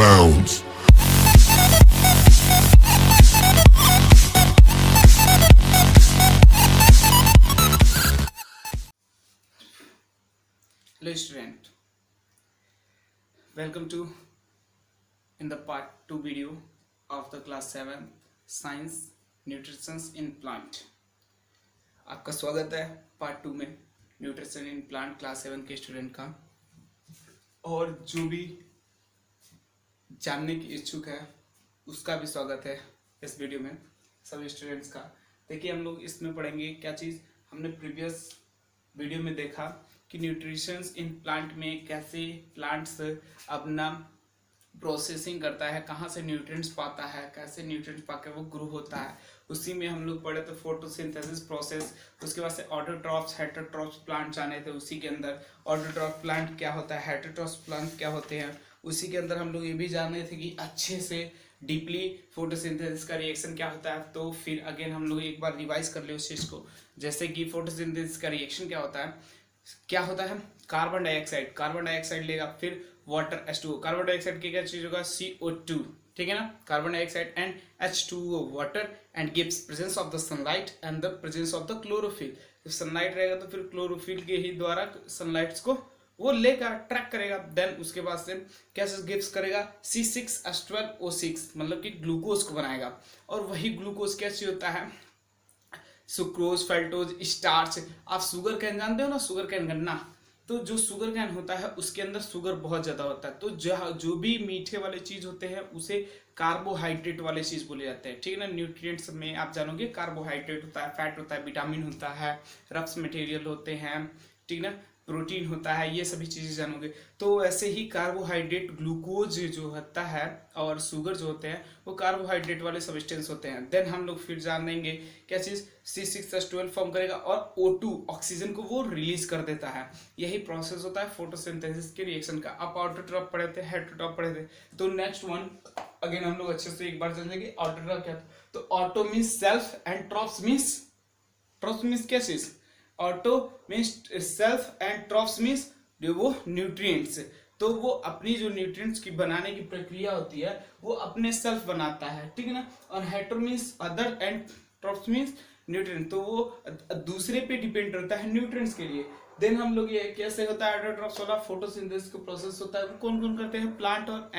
bounds. Hello student, welcome to in the part 2 video of the class 7 science nutrition in plant। आपका स्वागत है part 2 में nutrition in plant class 7 के student का। और जो भी जानने की इच्छुक है उसका भी स्वागत है इस वीडियो में, सभी स्टूडेंट्स का। देखिए हम लोग इसमें पढ़ेंगे क्या चीज़ हमने प्रीवियस वीडियो में देखा कि न्यूट्रिशन इन प्लांट में कैसे प्लांट्स अपना प्रोसेसिंग करता है, कहाँ से न्यूट्रिएंट्स पाता है, कैसे न्यूट्रिएंट्स पाकर वो ग्रो होता है। उसी में हम लोग पढ़े थे फोटोसिंथेसिस प्रोसेस, उसके बाद से ऑटोट्रॉफ्स हेटेरोट्रॉफ्स प्लांट जाने थे। उसी के अंदर ऑटोट्रॉफ प्लांट क्या होता है, हेटेरोट्रॉफ्स प्लांट क्या होते हैं। उसी के अंदर हम लोग ये भी जाने थे कि अच्छे से डीपली फोटोसिंथेसिस का रिएक्शन क्या होता है। तो फिर अगेन हम लोग एक बार रिवाइज कर ले उस चीज़ को, जैसे कि फोटोसिंथेसिस का रिएक्शन क्या होता है। कार्बन डाइऑक्साइड लेगा, फिर वाटर H2O। कार्बन डाइऑक्साइड की क्या चीज होगा, CO2, ठीक है ना। Carbon dioxide and H2O water and gives presence of the sunlight and the presence of the chlorophyll. जब सनलाइट रहेगा तो फिर क्लोरोफिल के ही द्वारा सनलाइट्स को वो लेगा, ट्रैक करेगा। देन उसके बाद से क्या गिव्स करेगा, C6H12O6, मतलब कि ग्लूकोज को बनाएगा। और वही ग्लूकोज क्या चीज होता है, सुक्रोज, फैल्टोज, स्टार्च। आप शुगर कैन जानते हो ना, शुगर कैन गन्ना। तो जो शुगर कैन होता है उसके अंदर शुगर बहुत ज़्यादा होता है। तो जो भी मीठे वाले चीज़ होते हैं उसे कार्बोहाइड्रेट वाले चीज़ बोले जाते हैं, ठीक है ना। न्यूट्रिएंट्स में आप जानोगे कार्बोहाइड्रेट होता है, फैट होता है, विटामिन होता है, रफ्स मटेरियल होते हैं, ठीक ना, प्रोटीन होता है, ये सभी चीज़ें जानोगे। तो ऐसे ही कार्बोहाइड्रेट, ग्लूकोज जो होता है और शुगर जो होते हैं वो कार्बोहाइड्रेट वाले सब्सटेंस होते हैं। देन हम लोग फिर जान लेंगे क्या चीज़, C6H12 फॉर्म करेगा और O2 ऑक्सीजन को वो रिलीज कर देता है। यही प्रोसेस होता है फोटोसिंथेसिस के रिएक्शन का। आप ऑटोट्रॉफ पढ़े थे, हेटेरोट्रॉफ पढ़े थे। तो नेक्स्ट वन अगेन हम लोग अच्छे से एक बार जानेंगे ऑटोट्रॉफ क्या। तो auto means self and troughs means क्या चीज, auto means self and troughs means जो वो न्यूट्रिएंट्स। तो वो अपनी जो न्यूट्रिएंट्स की बनाने की प्रक्रिया होती है वो अपने सेल्फ बनाता है, ठीक है ना। और hetero means other and troughs means nutrient, तो वो दूसरे पे डिपेंड रहता है न्यूट्रिएंट्स के लिए। देन हम लोग ये कैसे होता है ऑटोट्रॉफ्स वाला फोटोसिंथेसिस का प्रोसेस होता है, वो कौन कौन करते हैं, प्लांट और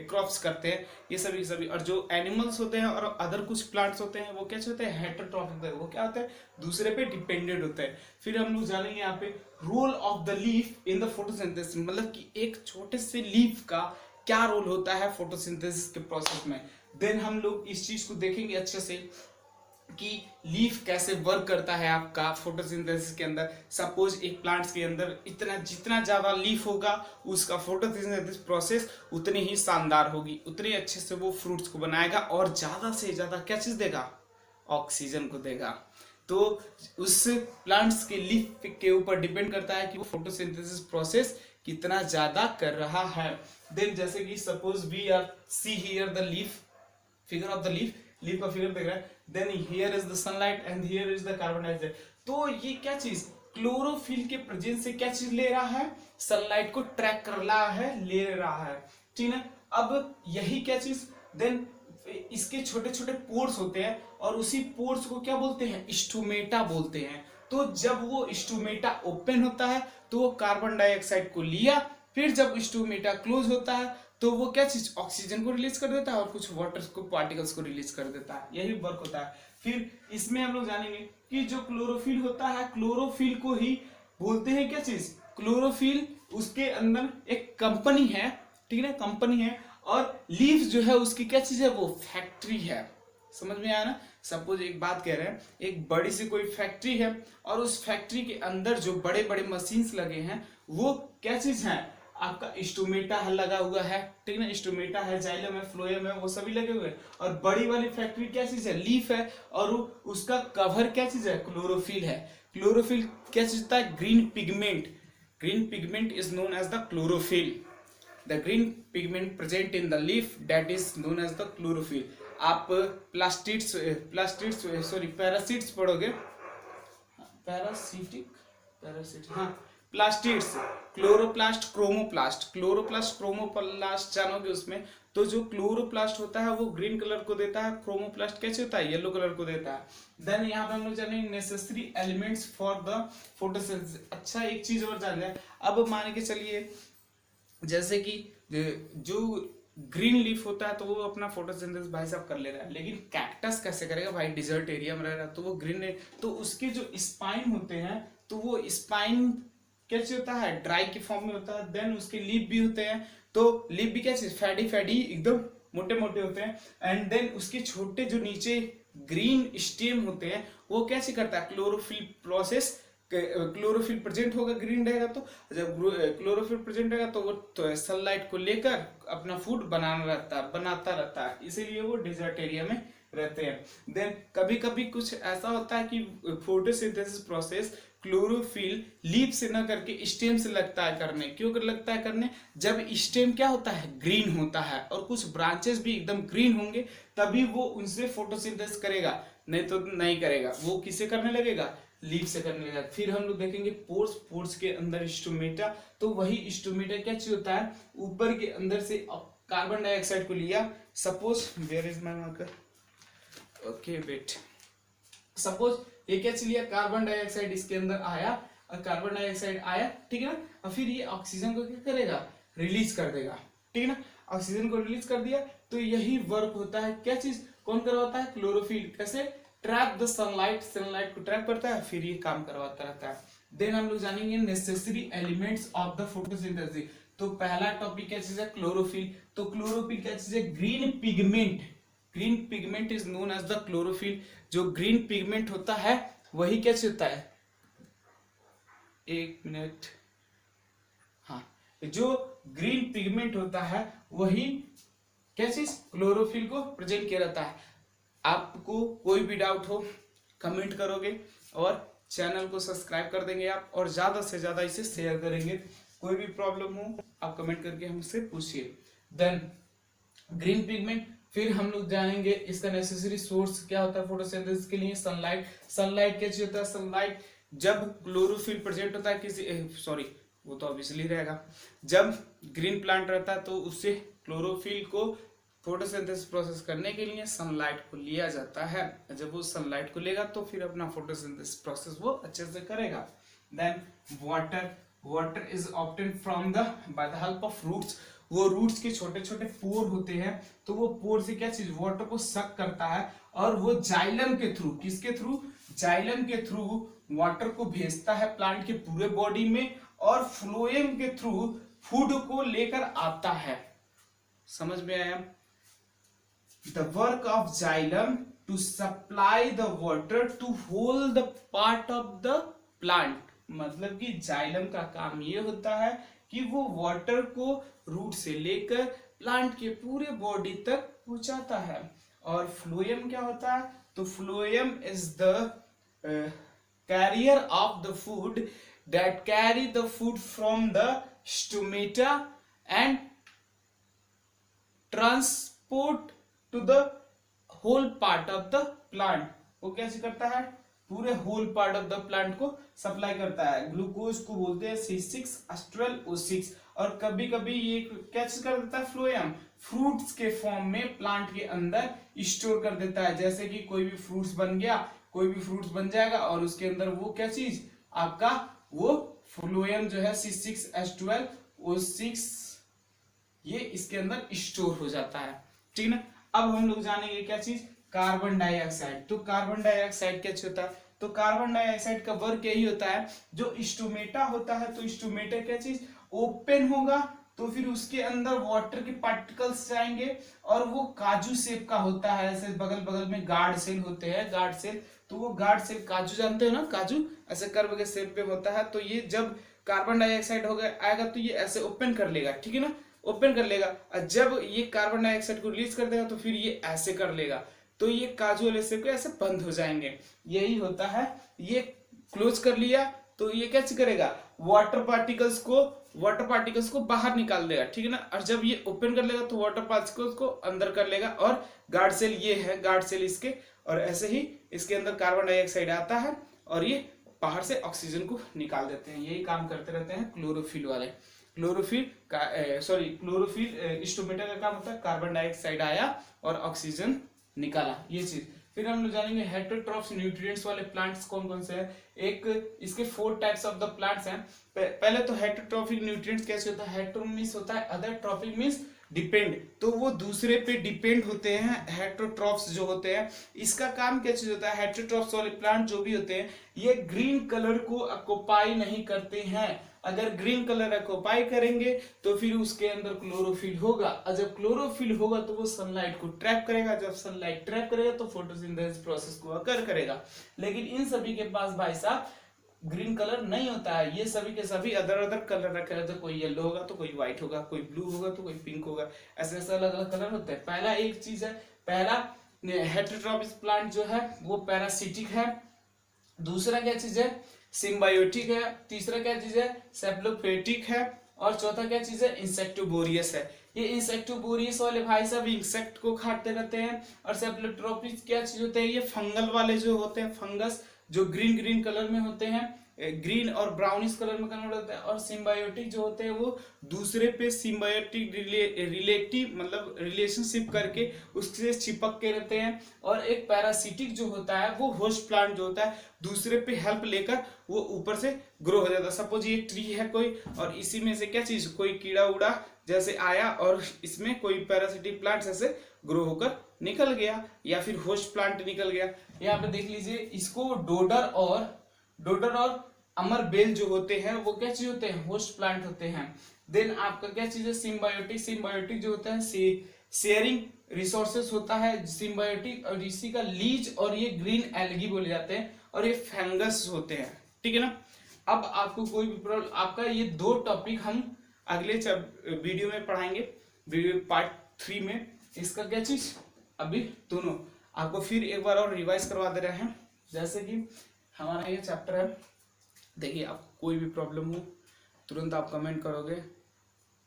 क्रॉप्स करते हैं, ये सभी। और जो एनिमल्स होते हैं और अदर कुछ प्लांट्स होते हैं वो क्या होते हैं, हेटेरोट्रॉफ होते हैं। वो क्या होता है, दूसरे पे डिपेंडेंट होता है। फिर हम लोग जानेंगे यहाँ पे role of the leaf in the photosynthesis, मतलब कि एक छोटे से लीफ का क्या रोल होता है फोटोसिंथेसिस के प्रोसेस में। देन हम लोग इस चीज को देखेंगे अच्छे से कि लीफ कैसे वर्क करता है आपका फोटोसिंथेसिस के अंदर। सपोज एक प्लांट्स के अंदर जितना ज्यादा लीफ होगा उसका फोटोसिंथेसिस प्रोसेस उतनी ही शानदार होगी, उतने अच्छे से वो फ्रूट्स को बनाएगा और ज्यादा से ज्यादा क्या चीज देगा, ऑक्सीजन को देगा। तो उस प्लांट्स के लीफ के ऊपर डिपेंड करता है कि वो फोटोसिंथेसिस प्रोसेस कितना ज्यादा कर रहा है। देन जैसे कि suppose we are see here the leaf, figure of the leaf का फिगर देख रहा है। Then here is the sunlight and here is the carbon dioxide. तो ये क्या चीज, क्लोरोफिल के प्रेजेंस से क्या चीज ले रहा है, सनलाइट को ट्रैक कर रहा है, ले रहा है, ठीक है। अब यही क्या चीज, देन इसके छोटे छोटे पोर्स होते हैं और उसी पोर्स को क्या बोलते हैं, स्टोमेटा बोलते हैं। तो जब वो स्टोमेटा ओपन होता है तो वो कार्बन डाइऑक्साइड को लिया, फिर जब स्टोमेटा क्लोज होता है तो वो क्या चीज, ऑक्सीजन को रिलीज कर देता है और कुछ वाटर को पार्टिकल्स को रिलीज कर देता है। यही वर्क होता है। फिर इसमें हम लोग जानेंगे कि जो क्लोरोफिल होता है, क्लोरोफिल को ही बोलते हैं क्या चीज, क्लोरोफिल। उसके अंदर एक कंपनी है, ठीक है ना, कंपनी है। और लीफ जो है उसकी क्या चीज है, वो फैक्ट्री है। समझ में आया ना। सपोज एक बात कह रहे हैं, एक बड़ी सी कोई फैक्ट्री है और उस फैक्ट्री के अंदर जो बड़े बड़े मशीन्स लगे हैं वो क्या चीज है, आपका स्टोमेटा लगा हुआ है, ठीक है ना। स्टोमेटा है, जाइलम है, फ्लोएम है, वो सभी लगे हुए हैं। और बड़ी वाली फैक्ट्री क्या चीज है, लीफ है। और उसका कवर क्या चीज है, क्लोरोफिल है। क्लोरोफिल क्या चीज होता है, green pigment is known as the chlorophyll. The green pigment present in the leaf that is known as the chlorophyll. आप पैरासिट्स पढ़ोगे, पैरासिट, हाँ, plastids, chloroplast, chromoplast. Chloroplast chromoplast जानोगे उसमें, तो जो क्लोरोप्लास्ट होता है वो ग्रीन कलर को देता है, क्रोमोप्लास्ट कैसे होता है, येलो कलर को देता है। देन यहाँ पे हम लोग जानेंगे necessary elements for the photosynthesis. अच्छा एक चीज और जान लें, अब मान के चलिए जैसे कि जो ग्रीन लीफ होता है तो वो अपना फोटोसिंथेसिस भाई साहब कर ले रहा है, लेकिन कैक्टस कैसे करेगा भाई, डिजर्ट एरिया में रह रहा है तो वो ग्रीन है, तो उसके जो स्पाइन होते हैं तो वो स्पाइन कैसे होता है, ड्राई के फॉर्म में होता है। देन उसके लीफ भी होते हैं, तो लीफ भी कैसे फैडी फैडी एकदम मोटे मोटे होते हैं। एंड देन उसके छोटे जो नीचे ग्रीन स्टेम होते हैं वो कैसे करता है, क्लोरोफिल प्रोसेस, क्लोरोफिल प्रेजेंट होगा ग्रीन रहेगा, तो जब क्लोरोफिल प्रेजेंट रहेगा तो वो तो सनलाइट को लेकर अपना फूड बनाता रहता है, इसीलिए वो डेजर्ट एरिया में रहते हैं। देन कभी कभी कुछ ऐसा होता है कि फोटोसिंथेसिस प्रोसेस क्लोरोफिल लीफ से न करके स्टेम से लगता है करने। क्यों लगता है करने, जब स्टेम क्या होता है, ग्रीन होता है और कुछ ब्रांचेस भी एकदम ग्रीन होंगे तभी वो उनसे फोटोसिंथेसिस करेगा, नहीं तो नहीं करेगा। वो किसे करने लगेगा, लीफ से करने लगेगा। फिर हम लोग देखेंगे पोर्स, पोर्स के अंदर स्टोमेटा, तो वही स्टोमेटा क्या चीज होता है, ऊपर के अंदर से कार्बन डाइऑक्साइड को लिया। Suppose where is my marker, okay wait, suppose ये क्या लिया, कार्बन डाइऑक्साइड इसके अंदर आया और कार्बन डाइऑक्साइड आया, ठीक है ना, और फिर ये ऑक्सीजन को क्या करेगा, रिलीज कर देगा, ठीक है ना। ऑक्सीजन को रिलीज कर दिया तो यही वर्क होता है, क्या चीज कौन करवाता है, क्लोरोफिल, कैसे ट्रैप द सनलाइट, सनलाइट को ट्रैप करता है, फिर ये काम करवाता रहता है। देन हम लोग जानेंगे necessary elements of the photosynthesis. तो पहला टॉपिक क्या चीज है, क्लोरोफिल। तो क्लोरोफिल क्या चीज है, green pigment, green pigment is known as the chlorophyll. जो ग्रीन पिगमेंट होता है वही क्या होता है, एक मिनट, हाँ, जो ग्रीन पिगमेंट होता है वही क्या चीज, क्लोरोफिल को प्रेजेंट किया रहता है। आपको कोई भी डाउट हो कमेंट करोगे और चैनल को सब्सक्राइब कर देंगे आप, और ज्यादा से ज्यादा इसे शेयर करेंगे। कोई भी प्रॉब्लम हो आप कमेंट करके हमसे पूछिए। देन ग्रीन पिगमेंट, फिर हम लोग जानेंगे इसका नेसेसरी सोर्स क्या होता है फोटोसिंथेसिस के लिए, सनलाइट। सनलाइट क्या चीज होता है, सनलाइट जब क्लोरोफिल प्रेजेंट होता है किसी, सॉरी वो तो ऑब्वियसली रहेगा, जब ग्रीन प्लांट रहता है तो उससे क्लोरोफिल को फोटोसिंथेसिस प्रोसेस करने के लिए सनलाइट को लिया जाता है। जब वो सनलाइट को लेगा तो फिर अपना फोटोसिंथेसिस प्रोसेस वो अच्छे से करेगा। Then water, water is obtained from the by the help of roots. वो रूट्स के छोटे छोटे पोर होते हैं, तो वो पोर से क्या चीज वाटर को सक करता है और वो जाइलम के थ्रू, किसके थ्रू, जाइलम के थ्रू वाटर को भेजता है प्लांट के पूरे बॉडी में, और फ्लोएम के थ्रू फूड को लेकर आता है। समझ में आया, the work of xylem to supply the water to whole the part of the plant। मतलब कि जाइलम का काम ये होता है कि वो वाटर को रूट से लेकर प्लांट के पूरे बॉडी तक पहुंचाता है। और फ्लोएम क्या होता है, तो phloem is the carrier of the food that carry the food from the stomata and transport to the whole part of the plant। वो कैसे करता है, पूरे whole part of the plant को सप्लाई करता है। ग्लूकोज को बोलते हैं C6H12O6। और कभी कभी ये क्या चीज कर देता है, फ्लोएम फ्रूट्स के फॉर्म में प्लांट के अंदर स्टोर कर देता है। जैसे कि कोई भी फ्रूट्स बन गया, कोई भी फ्रूट्स बन जाएगा और उसके अंदर वो क्या चीज आपका वो फ्लोएम जो है C6H12O6 ये इसके अंदर स्टोर हो जाता है, ठीक ना। अब हम लोग जानेंगे क्या चीज, कार्बन डाइऑक्साइड। तो कार्बन डाइऑक्साइड क्या होता है, तो कार्बन डाइऑक्साइड का वर्क यही होता है, जो स्टोमेटा होता है तो स्टोमेटा क्या चीज ओपन होगा, तो फिर उसके अंदर वाटर के पार्टिकल्स जाएंगे और वो काजू शेप का होता है। ऐसे बगल बगल में गार्ड सेल होते हैं, गार्ड सेल, तो वो गार्ड सेल काजू जानते हो ना, काजू ऐसे कर्व के शेप पे होता है। तो ये जब कार्बन डाइऑक्साइड हो गया आएगा तो ये ऐसे ओपन कर लेगा, ठीक है ना, ओपन कर लेगा। और जब ये कार्बन डाइऑक्साइड को रिलीज कर देगा तो फिर ये ऐसे कर लेगा, तो ये काजू वाले शेप के ऐसे बंद हो जाएंगे। यही होता है, ये क्लोज कर लिया तो ये कैसे करेगा, वाटर पार्टिकल्स को बाहर निकाल देगा, ठीक है ना। और जब ये ओपन कर लेगा तो वाटर पार्टिकल्स को अंदर कर लेगा। और गार्ड सेल ये है, गार्ड सेल इसके, और ऐसे ही इसके अंदर कार्बन डाइऑक्साइड आता है और ये बाहर से ऑक्सीजन को निकाल देते हैं। यही काम करते रहते हैं क्लोरोफिल वाले। क्लोरोफिल स्टोमेटा का काम होता है कार्बन डाइऑक्साइड आया और ऑक्सीजन निकाला, ये चीज। फिर हम लोग जानेंगे हेटरोट्रॉफ्स न्यूट्रिएंट्स वाले प्लांट्स कौन कौन से हैं। एक इसके 4 टाइप्स ऑफ द प्लांट्स हैं। पहले तो हेटरोट्रॉफिक न्यूट्रिएंट्स कैसे होता है, हेटेरो मीन्स होता है अदर, ट्रॉफिक मीन्स डिपेंड, तो वो दूसरे पे डिपेंड होते हैं हेटरोट्रॉफ्स जो होते हैं। इसका काम क्या चीज होता है, हेटरोट्रॉफ्स वाले प्लांट जो भी होते हैं ये ग्रीन कलर को ऑक्युपाई नहीं करते हैं। अगर ग्रीन कलर ऑक्युपाई करेंगे तो फिर उसके अंदर क्लोरोफिल होगा, और जब क्लोरोफिल होगा तो वो सनलाइट को ट्रैप करेगा, जब सनलाइट ट्रैप करेगा तो फोटोसिंथेसिस प्रोसेस को अकर करेगा। लेकिन इन सभी के पास भाई साहब ग्रीन कलर नहीं होता है, ये सभी के सभी अदर अदर कलर रखे रहते हैं। कोई येलो होगा तो कोई व्हाइट होगा, कोई ब्लू होगा तो कोई पिंक होगा, ऐसे ऐसे अलग अलग कलर होते हैं। पहला एक चीज है, पहला हेटरोट्रॉपिक प्लांट जो है वो पैरासिटिक है, दूसरा क्या चीज है सिम्बायोटिक है, तीसरा क्या चीज है सेप्लोफेटिक है, और चौथा क्या चीज है इंसेक्टोबोरियस है। ये इंसेक्टोबोरियस वाले भाई साहब इंसेक्ट को खाते रहते हैं। और सेप्लोट्रोपिक क्या चीज होते हैं, ये फंगल वाले जो होते हैं, फंगस जो ग्रीन ग्रीन कलर में होते हैं, ग्रीन और ब्राउनिश कलर में कन्वर्ट होता है। और सिम्बायोटिक जो होते हैं वो दूसरे पे सिम्बायोटिक रिलेटिव मतलब रिलेशनशिप करके उससे चिपक के रहते हैं। और एक पैरासिटिक जो होता है वो होस्ट प्लांट जो होता है दूसरे पे हेल्प लेकर वो ऊपर से ग्रो हो जाता है। सपोज ये ट्री है कोई, और इसी में से क्या चीज कोई कीड़ा उड़ा जैसे आया और इसमें कोई पैरासिटिक प्लांट ऐसे ग्रो होकर निकल गया, या फिर होस्ट प्लांट निकल गया। यहाँ पे देख लीजिए, इसको डोडर और अमर बेल जो होते हैं वो क्या चीज होते हैं होस्ट प्लांट होते हैं। देन आपका क्या चीज है सिम्बायोटिक जो होता है शेयरिंग रिसोर्सेस होता है सिम्बायोटिक, और इसी का लीच और ये ग्रीन एल्गी बोले जाते हैं, और ये फंगस होते हैं, ठीक है ना। अब आपको कोई भी प्रॉब्लम, आपका ये 2 टॉपिक हम अगले वीडियो में पढ़ाएंगे, वीडियो पार्ट 3 में। इसका क्या चीज अभी दोनों आपको फिर एक बार और रिवाइज करवा दे रहे हैं। जैसे कि हमारा ये चैप्टर है, देखिए आपको कोई भी प्रॉब्लम हो तुरंत आप कमेंट करोगे,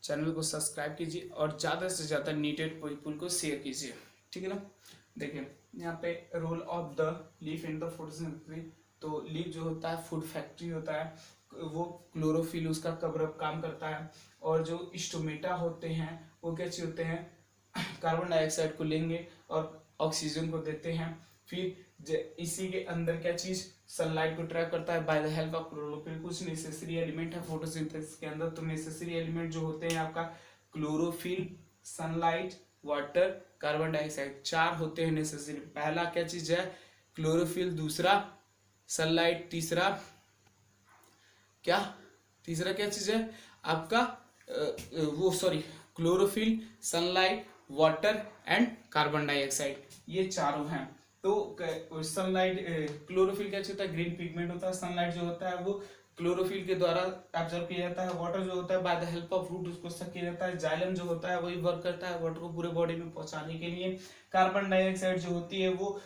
चैनल को सब्सक्राइब कीजिए और ज़्यादा से ज़्यादा नीडेड पीपल को शेयर कीजिए, ठीक है ना। देखिए यहाँ पे role of the leaf in the photosynthesis, तो लीफ जो होता है फूड फैक्ट्री होता है, वो क्लोरोफिल उसका कवरअप काम करता है। और जो स्टोमेटा होते हैं वो क्या चीज होते हैं कार्बन डाइऑक्साइड को लेंगे और ऑक्सीजन को देते हैं। फिर इसी के अंदर क्या चीज सनलाइट को ट्रैप करता है by the help of chlorophyll. कुछ नेसेसरी एलिमेंट है फोटोसिंथेसिस के अंदर, तो नेसेसरी एलिमेंट जो होते हैं आपका chlorophyll, sunlight, water, carbon dioxide, 4 होते हैं नेसेसरी। पहला क्या चीज है क्लोरोफिल, दूसरा सनलाइट, तीसरा क्या चीज है आपका chlorophyll, sunlight, water and carbon dioxide, ये चारों हैं। तो सनलाइट क्लोरोफिल क्या होता है ग्रीन पिगमेंट होता है, सनलाइट जो होता है वो क्लोरोफिल के द्वारा एब्जॉर्ब किया जाता है, वाटर जो होता है by the help of root उसको सक किया जाता है, जाइलम जो होता है वही वर्क करता है वाटर को पूरे बॉडी में पहुंचाने के लिए। कार्बन डाइऑक्साइड जो होती है वो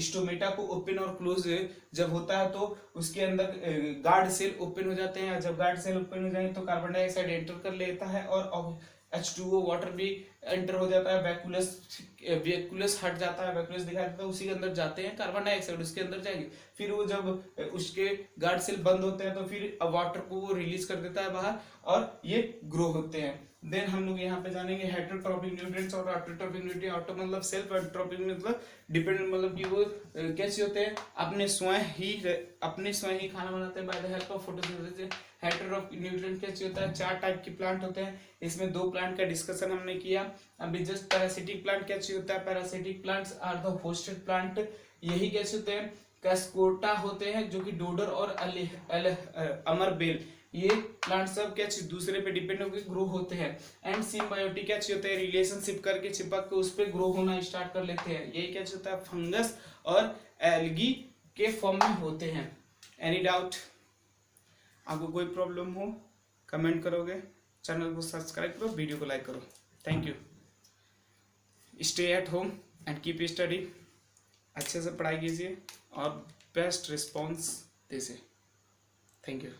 स्टोमेटा को ओपन और क्लोज जब होता है तो उसके अंदर गार्ड सेल ओपन हो जाते हैं, जब गार्ड सेल ओपन हो जाए तो कार्बन डाइऑक्साइड एंटर कर लेता है और H2O वाटर भी एंटर हो जाता है, वैक्यूलस हट जाता है, वैक्यूलस दिखाई देता है, उसी के अंदर जाते हैं कार्बन डाइऑक्साइड उसके अंदर जाएंगे। फिर वो जब उसके गार्ड सेल बंद होते हैं तो फिर वाटर को वो रिलीज कर देता है बाहर और ये ग्रो होते हैं। देन हम लोग यहाँ पे जानेंगे हेटरोट्रॉपिक न्यूट्रिएंट्स और ऑटोट्रॉपिक न्यूट्रिएंट। ऑटो मतलब सेल्फ, एंट्रोपिक मतलब डिपेंडेंट मतलब कि वो कैसे होते हैं अपने स्वयं ही खाना बनाते हैं bye the help of photosynthesis. Heterotrophic nutrient कैसे होता है 4 टाइप के प्लांट होते हैं, इसमें 2 प्लांट का डिस्कशन हमने किया। अभी जस्ट पैरासिटिक प्लांट कैसे होता है, parasitic plants are the hosted plant, यही कैसे होते हैं कैस्कोटा होते हैं जो कि डोडर और अमर बेल, ये प्लांट सब क्या चीज दूसरे पे डिपेंड होकर ग्रो होते हैं। एंड सिम्बायोटिक क्या चीज होता है रिलेशनशिप करके चिपक के उस पे ग्रो होना स्टार्ट कर लेते हैं, यही क्या चीज होता है फंगस और एल्गी के फॉर्म में होते हैं। एनी डाउट, आपको कोई प्रॉब्लम हो कमेंट करोगे, चैनल को सब्सक्राइब करो, वीडियो को लाइक करो। Thank you. Stay at home and keep study, अच्छे से पढ़ाई कीजिए और बेस्ट रिस्पॉन्स दीजिए। Thank you.